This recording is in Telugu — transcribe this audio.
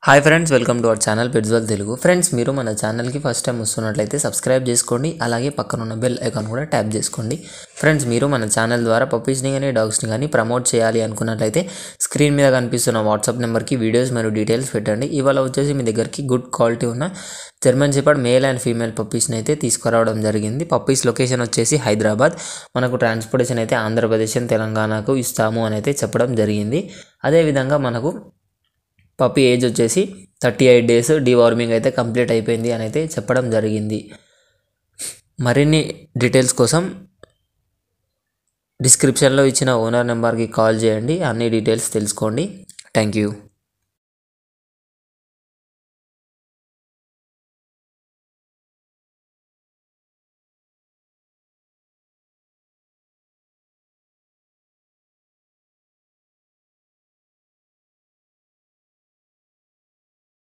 Hi friends, welcome to our channel పెట్జ్వల్ తెలుగు. ఫ్రెండ్స్, మీరు మన ఛానల్కి ఫస్ట్ టైం వస్తున్నట్లయితే సబ్స్క్రైబ్ చేసుకోండి, అలాగే పక్కన ఉన్న బెల్ ఐకాన్ కూడా ట్యాప్ చేసుకోండి. ఫ్రెండ్స్, మీరు మన ఛానల్ ద్వారా పప్పీస్ని కానీ డాగ్స్ని కానీ ప్రమోట్ చేయాలి అనుకున్నట్లయితే స్క్రీన్ మీద కనిపిస్తున్న వాట్సాప్ నెంబర్కి వీడియోస్ మరియు డీటెయిల్స్ పెట్టండి. ఇవాళ వచ్చేసి మీ దగ్గరికి గుడ్ క్వాలిటీ ఉన్న German shepherd male and female పప్పీస్ని అయితే తీసుకురావడం జరిగింది. పప్పీస్ లొకేషన్ వచ్చేసి హైదరాబాద్. మనకు ట్రాన్స్పోర్టేషన్ అయితే ఆంధ్రప్రదేశ్ తెలంగాణకు ఇస్తాము అని అయితే చెప్పడం జరిగింది. అదేవిధంగా మనకు పప్పీ ఏజ్ వచ్చేసి 38 డేస్, డీవార్మింగ్ అయితే కంప్లీట్ అయిపోయింది అని అయితే చెప్పడం జరిగింది. మరిన్ని డీటెయిల్స్ కోసం డిస్క్రిప్షన్లో ఇచ్చిన ఓనర్ నెంబర్కి కాల్ చేయండి, అన్ని డీటెయిల్స్ తెలుసుకోండి. Thank you.